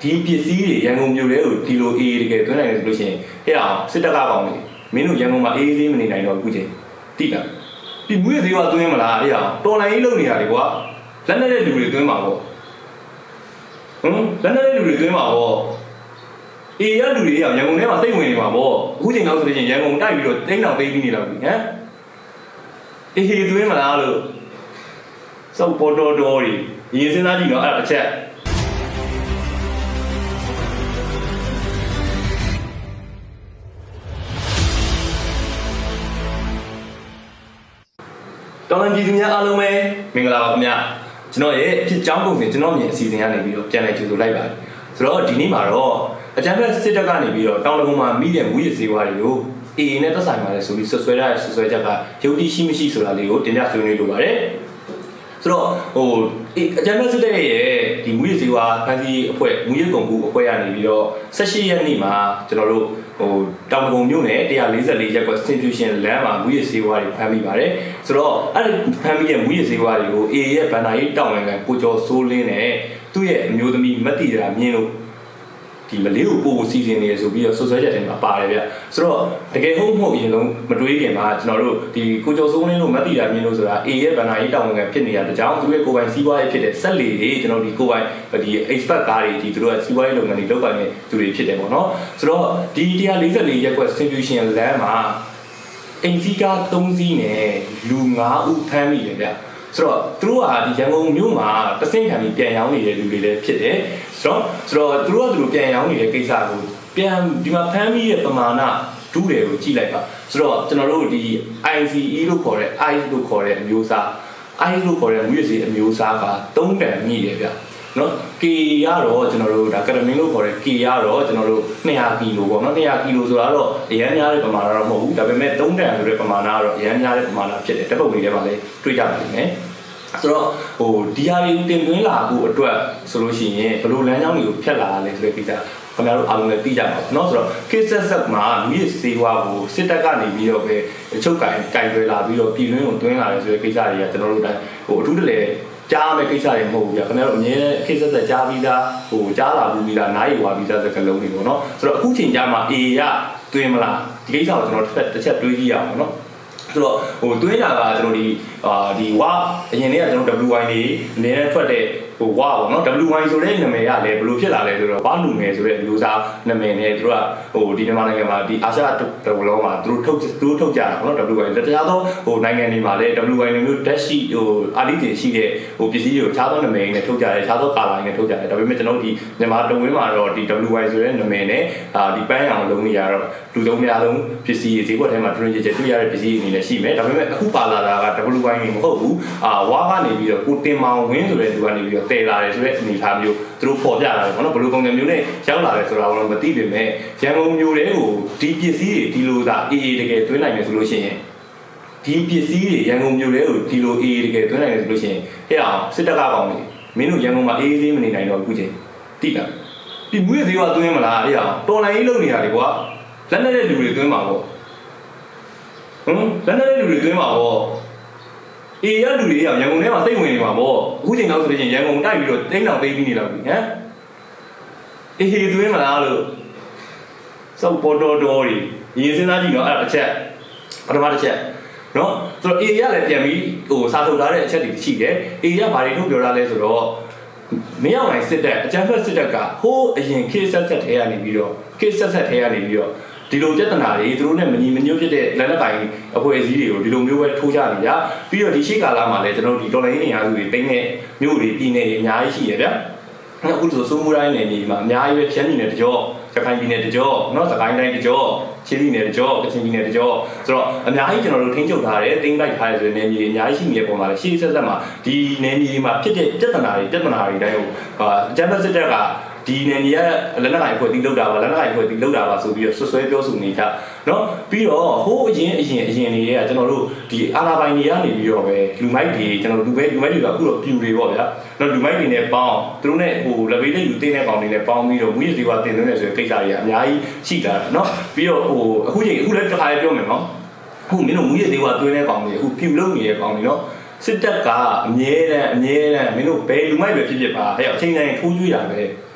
ဒီပစ္စည်းတွေရန်ကုန်မြို့လေးကိုဒီလိုအေးတကယ်သွင်းနိုင်တယ်ဆိုလို့ရှိရင်ဟဲ့အောင်စစ်တပ်ကကောင်းနေမင်းတို့ရန်ကုန်မှာအေးသေးမနေနိုင်တော့အခုချိန်တိလားဒီမွေးသေးကသွင်းမလားဟဲ့အောင်တော်လိုင်းကြီးလုံနေတာလေကွာလက်နဲ့တဲ့လူတွေသွင်းမှာပေါ့လက်နဲ့တဲ့လူတွေသွင်းမှာပေါ့အေးရလူတွေရန်ကုန်ထဲမှာစိတ်ဝင်နေမှာပေါ့အခုချိန်တော့ဆိုလို့ရှိရင်ရန်ကုန်တိုက်ပြီးတော့တိန်းတောင်သိမ်းပြီးနေလောက်ပြီဟမ်အေးသွင်းမလားလို့စောက်ပေါ်တော်တော်ကြီးရင်စဉ်းစားကြည့်တော့အဲ့ဒါတစ်ချက်တော်လန်ပြည်သူများအားလုံးပဲမင်္ဂလာပါခင်ဗျာကျွန်တော်ရဲ့ဖြစ်ကြောင်းပုံစံကျွန်တော်မြင်အစီအစဉ်ကနေပြီးတော့ပြန်လည်ကြိုဆိုလိုက်ပါတယ်ဆိုတော့ဒီနေ့မှာတော့အကြမ်းဖက်စစ်တပ်ကနေပြီးတော့တောင်တကုံမှာမိတဲ့မူရစ်စေဝါတွေကိုအေအေနဲ့သက်ဆိုင်ပါတယ်ဆိုပြီးဆွဆွဲရတဲ့ဆွဆွဲချက်ကရုပ်တိရှိမရှိဆိုတာလေးကိုတင်ပြဆွေးနွေးလိုပါတယ်ဆိုတော့အကြမ်းဖက်စစ်တပ်ရဲ့ဒီမူရစ်စေဝါဖန်စီအဖွဲ့မူရစ်ကုန်ကူအဖွဲ့ကနေပြီးတော့18ရက်နေ့မှာကျွန်တော်တို့တောင်တကုံမြို့နယ်144ရပ်ကွက် Institution လမ်းမှာမူရစ်စေဝါတွေဖမ်းမိပါတယ်ဆိုတော့အဲ့ဒီဖမ်းမိတဲ့မူရစ်စေဝါတွေကိုအေရဲ့ဗန်နာရေးတောင်ဝင်ကကိုကျော်စိုးလင်းနဲ့သူ့ရဲ့အမျိုးသမီးမတ်တီရာမြင့်လို့ဒီမလေးကိုပို့စီစဉ်နေရဆိုပြီးတော့ဆွဆွဲချက်တွေမှာပါတယ်ဗျဆိုတော့တကယ်ဟုတ်မဟုတ်အရင်ဆုံးမတွေးခင်မှာကျွန်တော်တို့ဒီကိုကျော်စိုးလင်းတို့မတ်တီရာမြင့်လို့ဆိုတာအေရဲ့ဗန်နာရေးတောင်ဝင်ကဖြစ်နေတဲ့ကြောင်းသူရဲ့ကိုယ်ပိုင်စီးပွားရေးဖြစ်တဲ့ဆက်လီတွေကျွန်တော်ဒီကိုယ်ပိုင်ဒီ expert ကားတွေဒီသူတို့ကစီးပွားရေးလုပ်ငန်းတွေလုပ်ပိုင်နေသူတွေဖြစ်တယ်ပေါ့နော်ဆိုတော့ဒီ144ရပ်ကွက် Institution လမ်းမှာအင်စီကာ3စီးနဲ့လူ9ဦးဖမ်းမိတယ်ဗျဆိုတော့သူတို့ဟာဒီရန်ကုန်မြို့မှာတဆင့်ခံပြီးပြန်ရောင်းနေတဲ့လူတွေလည်းဖြစ်တယ်ဆိုတော့သူတို့ကသူတို့ပြန်ရောင်းနေတဲ့ကိစ္စကိုပြန်ဒီမှာဖမ်းမိတဲ့ပမာဏဒုတွေကိုကြည့်လိုက်ပါဆိုတော့ကျွန်တော်တို့ဒီ ICE လို့ခေါ်တဲ့ ICE လို့ခေါ်တဲ့အမျိုးအစား ICE လို့ခေါ်တဲ့မူရစီအမျိုးအစားက3တန်မြည်တယ်ဗျနော် K ရတော့ကျွန်တော်တို့ဒါကရမင်းလို့ခေါ်တဲ့ K ရတော့ကျွန်တော်တို့200ကီလိုပေါ့နော်200ကီလိုဆိုတာတော့အရန်များတဲ့ပမာဏတော့မဟုတ်ဘူးဒါပေမဲ့3တန်ဆိုတဲ့ပမာဏကတော့အရန်များတဲ့ပမာဏဖြစ်တယ်တက်ပုတ်လေးထဲမှာလည်းတွေ့ကြပါလိမ့်မယ်ဆိုတော့ဒီဟာတွေတင်သွင်းလာဖို့အတွက်ဆိုလို့ရှိရင်ဘယ်လိုလမ်းကြောင်းတွေကိုဖျက်လာလဲဆိုတဲ့ကိစ္စခင်ဗျားတို့အားလုံးလည်းသိကြပါဘူးเนาะဆိုတော့ KSS မှာလူရစေဝါကိုစစ်တပ်ကနေပြီးတော့ပဲချုပ်ကင်တွယ်လာပြီးတော့ပြည်တွင်းကိုတွင်းလာတယ်ဆိုတဲ့ကိစ္စတွေကကျွန်တော်တို့တိုင်းအထူးတလဲကြားမဲ့ကိစ္စတွေမဟုတ်ဘူးဗျာခင်ဗျားတို့အမြဲ KSS ကြားပြီးသားကြားလာပြီးသားနားယူသွားပြီးသားစကားလုံးတွေပေါ့เนาะဆိုတော့အခုချိန်ကြားမှာအေရတွင်းမလားဒီကိစ္စကိုကျွန်တော်တစ်ချက်တွေးကြည့်ရအောင်เนาะဆိုတော့တွင်းလာကကျွန်တော်ဒီဝါအရင်နေ့ကကျွန်တော် WY နေအနေနဲ့ထွက်တဲ့ဝါပေါ့နော် WY ဆိုတဲ့နာမည်ကလည်းဘယ်လိုဖြစ်လာလဲဆိုတော့ဝါလူငယ်ဆိုတဲ့မျိုးစားနာမည်နဲ့သူတို့ကဒီမြန်မာနိုင်ငံမှာဒီအာရှတလုံးမှာသူတို့ထုတ်ကြတာပေါ့နော် WY တရားသောနိုင်ငံတွေမှာလည်း WY မျိုး dash ရှိအာလီတွေရှိတဲ့ပစ္စည်းတွေကိုခြားသောနာမည်နဲ့ထုတ်ကြတယ်ခြားသောကာလာနဲ့ထုတ်ကြတယ်ဒါပေမဲ့ကျွန်တော်ဒီမြန်မာတဝင်းမှာတော့ဒီ WY ဆိုတဲ့နာမည်နဲ့ဒီပန်းရောင်လုံးတွေကတော့လူသုံးများလုံးပစ္စည်းတွေဈေးကွက်ထဲမှာတွင်ကျတွေ့ရတဲ့ပစ္စည်းတွေအနေနဲ့ရှိမယ်ဒါပေမဲ့အခုပါလာတာက WY မဟုတ်ဘူးဝါကနေပြီးတော့ကိုတင်မောင်ဝင်းဆိုတဲ့သူကနေပြီးတော့တည်လာတယ်ဆိုတဲ့အနေအထားမျိုးသူတို့ပေါ်ပြလာတယ်ပေါ့နော်ဘယ်လိုပုံစံမျိုးနဲ့ရောက်လာတယ်ဆိုတာတော့မသိပေမဲ့ရန်ကုန်မြို့တွေကိုဒီပစ္စည်းတွေဒီလိုသာအေးအေးတကယ်တွင်းနိုင်မယ်ဆိုလို့ရှိရင်ဒီပစ္စည်းတွေရန်ကုန်မြို့တွေကိုဒီလိုအေးအေးတကယ်တွင်းနိုင်တယ်ဆိုလို့ရှိရင်ဟဲ့အောင်စစ်တပ်ကကောင်းနေမင်းတို့ရန်ကုန်မှာအေးအေးသေးမနေနိုင်တော့အခုချိန်တိလားဒီမွေးသေးကတွင်းမလားဟဲ့အောင်တော်လိုင်းကြီးလုံနေတာလေကွာလက်နဲ့တဲ့လူတွေတွင်းမှာပေါ့လက်နဲ့တဲ့လူတွေတွင်းမှာပေါ့အေးရလူတွေရရန်ကုန်ထဲမှာစိတ်ဝင်နေမှာပေါ့အခုချိန်တော့ဆိုရင်ရန်ကုန်တိုက်ပြီးတော့တိန်းတောင်သိမ်းပြီးနေလောက်ပြီဟမ်အေးသွင်းမလားလို့စောက်ပေါ်တော်တော်ကြီးရင်စဉ်းစားကြည့်တော့အဲ့ဒါတစ်ချက်ပထမတစ်ချက်နော်ဆိုတော့အေးရလည်းပြန်ပြီးစာထုတ်ထားတဲ့အချက်တွေရှိတယ်အေးရဘာတွေထုတ်ပြောတာလဲဆိုတော့မင်းအောင်နိုင်စစ်တပ်အကြမ်းဖက်စစ်တပ်ကဟိုးအရင်ခေတ်ဆက်ထဲကနေပြီးတော့ခေတ်ဆက်ထဲကနေပြီးတော့ဒီလိုပြဿနာတွေသူတို့နဲ့မညီမညွတ်ဖြစ်တဲ့လက်နက်ကိုင်အဖွဲ့အစည်းတွေကိုဒီလိုမျိုးပဲထိုးကြနေကြပြီးတော့ဒီရှေ့ကာလမှာလည်းကျွန်တော်တို့ဒီတော်လိုင်းအင်အားစုတွေတိမ့်တဲ့မြို့တွေပြည်နယ်တွေအများကြီးရှိရဗျာအခုဆိုစိုးမိုးတိုင်းနယ်မြေမှာအများကြီးပဲဖြန်းပြည်နယ်တကြောရခိုင်ပြည်နယ်တကြောနော်စကိုင်းတိုင်းတကြောချင်းပြည်နယ်တကြောကချင်ပြည်နယ်တကြောဆိုတော့အများကြီးကျွန်တော်တို့ထိန်းချုပ်ထားတယ်တိမ့်လိုက်ထားတယ်ဆိုတဲ့နယ်မြေအများကြီးရှိနေတဲ့ပုံမှာလည်းရှေ့ဆက်မှာဒီနယ်မြေမှာဖြစ်တဲ့ပြဿနာတွေတိုင်းကိုအကြမ်းဖက်စစ်တပ်ကဒီနယ်မြေကလက်နက်ကိုင်အဖွဲ့တီးလောက်တာပါလက်နက်ကိုင်အဖွဲ့တီးလောက်တာပါဆိုပြီးတော့ဆွဆွဲပြောဆိုနေကြเนาะပြီးတော့ဟိုးအရင်တွေကကျွန်တော်တို့ဒီအာနာပိုင်တွေကနေပြီးတော့ပဲလူမိုက်တွေကျွန်တော်လူမိုက်တွေကအခုတော့ပြူတွေပေါ့ဗျာเนาะလူမိုက်တွေနဲ့ပေါင်းသူတို့နဲ့လက်ပေးတဲ့လူတင်းတဲ့ကောင်တွေနဲ့ပေါင်းပြီးတော့မူရစီကတင်သွင်းနေဆိုတဲ့ကိစ္စတွေကအများကြီးရှိတာเนาะပြီးတော့အခုလည်းတစ်ခါလေးပြောမယ်နော်အခုမင်းတို့မူရစီကတွင်းတဲ့ကောင်တွေအခုပြူလုံးနေတဲ့ကောင်တွေเนาะစစ်တပ်ကအမြဲတမ်းမင်းတို့ဘယ်လူမိုက်ပဲဖြစ်ပါဟဲ့အချိန်တိုင်းထိုးကျွေးတာပဲ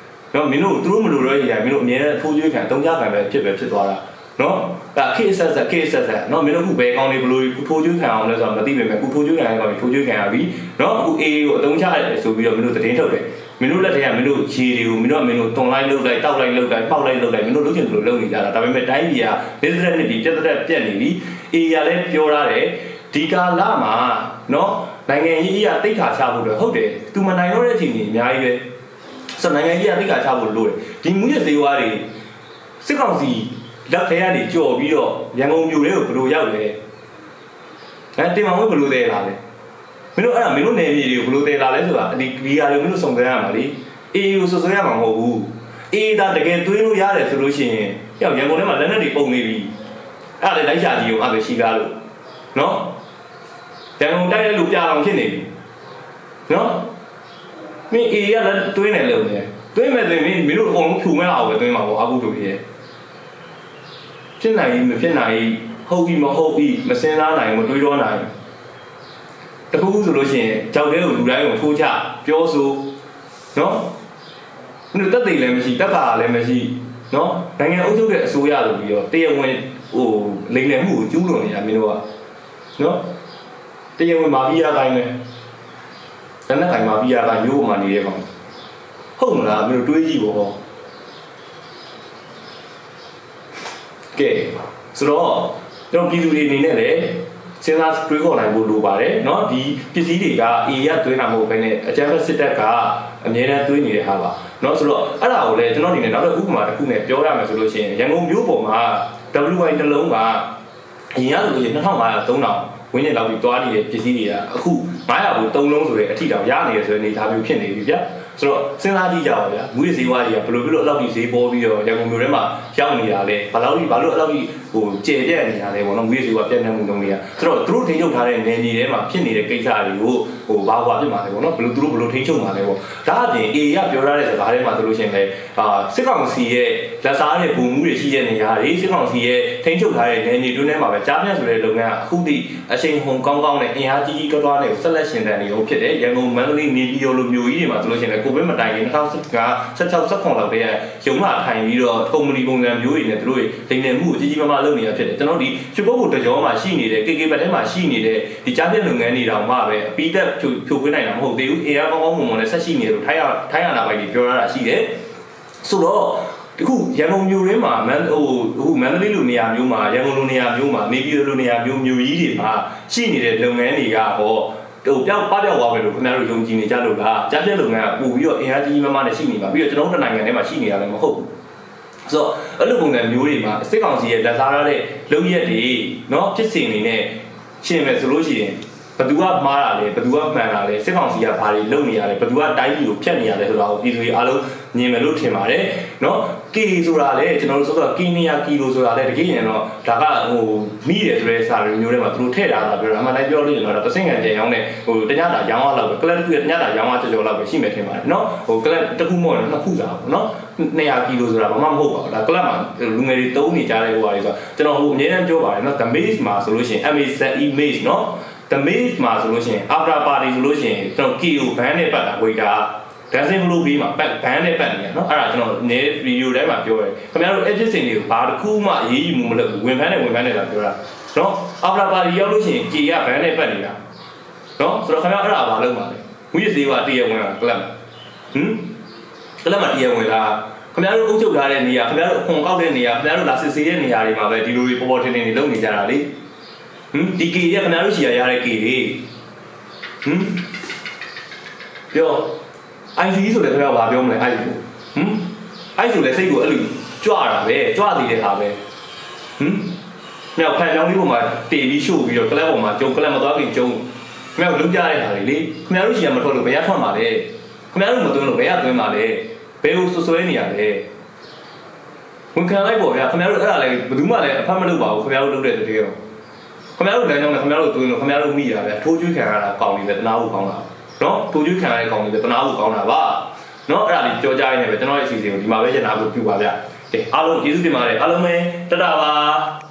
နော်မင်းတို့သူတို့မလို့တော့ရမင်းတို့အမြဲထိုးကျွေးခံတုံးကြခံပဲဖြစ်သွားတာနော်ဒါခေဆက်နော်မင်းတို့ခုဘယ်ကောင်းနေဘလို့ထိုးကျွေးခံအောင်လဲဆိုတော့မသိပေမဲ့ခုထိုးကျွေးခံရကောင်ထိုးကျွေးခံရပြီနော်အခုအေးကိုအတုံးချရတယ်ဆိုပြီးတော့မင်းတို့သတင်းထုတ်တယ်မင်းတို့လက်ထဲကမင်းတို့ခြေတွေကိုမင်းတို့တွန်လိုက်လှုပ်လိုက်တောက်လိုက်လှုပ်လိုက်ပေါက်လိုက်လှုပ်လိုက်မင်းတို့လုပ်ချင်တယ်လို့လုပ်နေကြတာဒါပေမဲ့တိုင်းပြည်က50နှစ်ပြီးပြတ်နေပြီအေးရလည်းပြောရတယ်ဒီကာလမှာနော်နိုင်ငံကြီးကတိတ်ခါချဖို့တော့ဟုတ်တယ်သူမနိုင်တော့တဲ့အချိန်ကြီးအများကြီးပဲဆိုနိုင်ငံကြီးကတိတ်ခါချဖို့လိုတယ်ဒီမူရစေဝါတွေစစ်ကောင်စီလက်ထဲကနေကြော်ပြီးတော့ရန်ကုန်မြို့လေးကိုဘယ်လိုရောက်လဲတင်မောင်ဝဲဘယ်လိုသေးလာလဲမင်းတို့အဲ့ဒါမင်းတို့နယ်မြေတွေကိုဘယ်လိုသေးလာလဲဆိုတာဒီဗီယာတွေမင်းတို့စုံစမ်းရမှာလေအေးကိုစုံစမ်းရမှာမဟုတ်ဘူးအေးဒါတကယ်တွေးလို့ရတယ်ဆိုလို့ရှိရင်ရန်ကုန်ထဲမှာလက်နက်တွေပုံနေပြီအဲ့ဒါလည်းလိုက်ရှာကြည့်အောင်အဲ့လိုရှိကားလို့နော်ရန်ကုန်တိုက်ရလို့ပြအောင်ဖြစ်နေပြီနော်မင်းအေးရလည်းတွေးနေလို့နေတွေးမဲ့ဆိုရင်မင်းတို့အကုန်လုံးဖြူမဲ့အောင်ပဲတွေးမှာပေါ့အခုတို့ကြီးဖြစ်နိုင်မဖြစ်နိုင်ဟုတ်ပြီမဟုတ်ပြီမစင်စားနိုင်မတွေးတော့နိုင်တခုခုဆိုလို့ရှိရင်ကြောက်တဲ့ကိုလူတိုင်းကိုထိုးချပြောဆိုနော်မင်းတို့တက်သိလည်းမရှိတက်ကာလည်းမရှိနော်နိုင်ငံအုပ်ချုပ်တဲ့အစိုးရလို့ပြီးတော့တရားဝင်လိမ်လည်မှုကိုကျူးလွန်နေတာမင်းတို့ကနော်တရားဝင်မာဖီးယားတိုင်းပဲတနက်တိုင်းမာဖီးယားတိုင်းမျိုးပေါ်မှာနေတဲ့ကောင်ဟုတ်မလားမင်းတို့တွေးကြည့်ပေါ့ကဲဆိုတော့ကျွန်တော်ပြည်သူတွေအနေနဲ့လည်းစဉ်းစားတွေးခေါ်နိုင်ဖို့လိုပါတယ်เนาะဒီပစ္စည်းတွေကအေရသွင်းတာမဟုတ်ဘဲနဲ့အကြမ်းဖက်စစ်တပ်ကအမြဲတမ်းသွင်းနေတဲ့ဟာပါเนาะဆိုတော့အဲ့ဒါကိုလည်းကျွန်တော်အနေနဲ့နောက်တစ်ဥပမာတစ်ခုနဲ့ပြောရမယ်ဆိုလို့ရှိရင်ရန်ကုန်မြို့ပေါ်မှာ WY တစ်လုံးကအရင်ကဆိုရင်2500 3000ဝင်းနေလောက်ပြီးတွားနေတဲ့ပစ္စည်းတွေကအခု900ဘူး3လုံးဆိုတဲ့အထီတောင်ရနေရဆိုတဲ့အနေအထားမျိုးဖြစ်နေပြီဗျဆိုတော့စဉ်းစားကြည့်ကြပါဗျာမူရစေဝါတွေကဘယ်လိုအဲ့လောက်ကြီးဈေးပေါ်ပြီးတော့ရန်ကုန်မြို့ထဲမှာရောက်နေတာလဲဘာလို့အဲ့လောက်ကြီးကျယ်ပြန့်နေတာလဲပေါ့နော်မူရစေဝါပြန့်နှံ့မှုလုံးတွေကဆိုတော့သူတို့ထိန်းချုပ်ထားတဲ့နယ်မြေထဲမှာဖြစ်နေတဲ့ကိစ္စတွေကိုဘာဖြစ်မှာလဲပေါ့နော်ဘယ်လိုထိန်းချုပ်မှာလဲပေါ့ဒါအပြင်အေကပြောရတဲ့စကားထဲမှာဆိုလို့ရှိရင်လည်းစစ်ကောင်စီရဲ့လက်စားတဲ့ပုံမှုတွေရှိတဲ့နေရာတွေစစ်ကောင်စီရဲ့ထိန်းချုပ်ထားတဲ့နယ်မြေတွင်းထဲမှာပဲကြားပြန့်ဆိုတဲ့လုပ်ငန်းအခုထိအချိန်ဟုန်ကောင်းကောင်းနဲ့အင်အားကြီးကြီးတွားနဲ့ဆက်လက်ရှင်သန်နေလို့ဖြစ်တယ်ရန်ကုန်မန္တလေးနေပြည်တော်လိုမျိုးကြီးတွေမှာဆိုလို့ရှိရင်ကိုဗစ်မတိုင်ခင်2016-17လောက်တည်းကရုံးလာထိုင်ပြီးတော့ကုမ္ပဏီပုံစံမျိုးတွေနဲ့သူတို့လိမ်လည်မှုကြီးကြီးမားမားလုပ်နေရဖြစ်တယ်ကျွန်တော်ဒီချစ်ပုတ်ကိုတကြောမှာရှိနေတဲ့ KK ဘက်ထဲမှာရှိနေတဲ့ဒီကြားပြလုပ်ငန်းတွေတောင်မှပဲအပြီးသက်ဖြိုခွင်းနိုင်တာမဟုတ်သေးဘူးအေးအားကောင်းကောင်းမွန်မွန်နဲ့ဆက်ရှိနေလို့ထိုင်းရနာပိုင်တွေပြောရတာရှိတယ်ဆိုတော့ဒီခုရန်ကုန်မြို့ရင်းမှာမန္တလေးလိုနေရာမျိုးမှာရန်ကုန်လိုနေရာမျိုးမှာနေပြည်တော်လိုနေရာမျိုးမြို့ကြီးတွေမှာရှိနေတဲ့လုပ်ငန်းတွေကပျောက်သွားပဲလို့ခင်ဗျားတို့ယုံကြည်နေကြလို့လားကြားပြလုပ်ငန်းကပို့ပြီးတော့အင်အားကြီးမားမားနဲ့ရှိနေပါပြီးတော့ကျွန်တော်တို့နိုင်ငံထဲမှာရှိနေတာလည်းမဟုတ်ဘူးဆိုတော့အဲ့လိုပုံစံမျိုးတွေမှာစစ်ကောင်စီရဲ့လက်စားရတဲ့လုပ်ရက်တွေเนาะဖြစ်စဉ်နေနဲ့ရှင်းမယ်ဆိုလို့ရှိရင်ဘသူကမှားတာလဲဘသူကမှန်တာလဲစစ်ကောင်စီကဘာတွေလုပ်နေရလဲဘသူကတိုင်းပြည်ကိုဖျက်နေရလဲဆိုတာကိုပြည်သူတွေအားလုံးမြင်မယ်လို့ထင်ပါတယ်เนาะကီဆိုတာလဲကျွန်တော်တို့ဆိုတော့ကီနီယာကီလိုဆိုတာလဲတကယ်ရင်တော့ဒါကမိတယ်ဆိုတဲ့စာတွေမျိုးတွေမှာသူတို့ထည့်ထားတာပြောတာအမှန်တိုင်းပြောလို့ရင်တော့တဆင့်ခံကြံရောင်းတဲ့တညတာရောင်းရလောက်ပဲကလပ်တစ်ခုတညတာရောင်းရကြော်လောက်ပဲရှိမယ်ထင်ပါတယ်เนาะကလပ်တစ်ခုမဟုတ်တော့နှစ်ခုစာပေါ့เนาะ200ကီလိုဆိုတာဘာမှမဟုတ်ပါဘူးဒါကလပ်မှာလူငယ်တွေတုံးနေကြတဲ့ဟိုပါလေဆိုတော့ကျွန်တော်အမြဲတမ်းပြောပါတယ်เนาะ the maze မှာဆိုလို့ရှိရင် MAZE maze เนาะthe maze မှာဆိုလို့ရှိရင် after party ဆိုလို့ရှိရင်ကျွန်တော် KO ban နဲ့ပတ်တာဝေတာ dancing flow ပြီးမှာ ban နဲ့ပတ်နေရเนาะအဲ့ဒါကျွန်တော်နေ video ထဲမှာပြောတယ်ခင်ဗျားတို့ edit စင်တွေကိုဘာတစ်ခုမှအရေးယူမှုမလုပ်ဘူးဝင်ဖမ်းနဲ့လာပြောတာเนาะ after party ရောက်လို့ရှိရင် K က ban နဲ့ပတ်နေတာเนาะဆိုတော့ခင်ဗျားအဲ့ဒါဘာလုပ်မှာလဲမူရစေးကတည့်ရဝင်တာကလပ်ကလပ်မှာတည့်ရဝင်တာခင်ဗျားတို့အုပ်ချုပ်ထားတဲ့နေရာခင်ဗျားတို့အခွန်ကောက်တဲ့နေရာခင်ဗျားတို့လာစစ်ဆေးတဲ့နေရာတွေမှာပဲဒီလိုတွေပေါ်ထင်းနေလုပ်နေကြတာလေဒီကေရခင်ဗျားတို့ရှိရတဲ့ကေတွေပြော IC ဆိုလည်းခင်ဗျားဘာပြောမလဲ IC ဆိုလည်းစိတ်ကိုအဲ့လိုကြွတာပဲကြွသေးတဲ့ဟာပဲမြောက်ဖန်ကြောင်းလေးပေါ်မှာတေပြီးရှို့ပြီးတော့ကလပ်ပေါ်မှာကျုံကလပ်မသွားခင်ကျုံခင်ဗျားတို့လုံးကြတဲ့ဟာတွေလေခင်ဗျားတို့ရှိရမထွက်လို့ဘယ်ရထွက်မှာလဲခင်ဗျားတို့မသွင်းလို့ဘယ်ရသွင်းမှာလဲဘယ်ကိုဆွဲနေရလဲဝန်ခံလိုက်ပေါ့ဗျာခင်ဗျားတို့အဲ့ဒါလည်းဘယ်သူမှလည်းအဖတ်မလုပ်ပါဘူးခင်ဗျားတို့လုပ်တဲ့တကယ်တော့ခင်ဗျားတို့လမ်းကြောင်းနဲ့ခင်ဗျားတို့သွင်းလို့ခင်ဗျားတို့မိရဗျာထိုးကျွေးခံရတာကောင်းနေတယ်တနာဖို့ကောင်းတာနော်ထိုးကျွေးခံရတဲ့ကောင်းနေတယ်တနာဖို့ကောင်းတာပါနော်အဲ့ဒါလေးပြောကြရင်းနဲ့ပဲကျွန်တော်ရဲ့အစီအစဉ်ကိုဒီမှာပဲကျန်တာဖို့ပြုပါဗျာကဲအားလုံးကျေးဇူးတင်ပါတယ်အားလုံးပဲတတပါ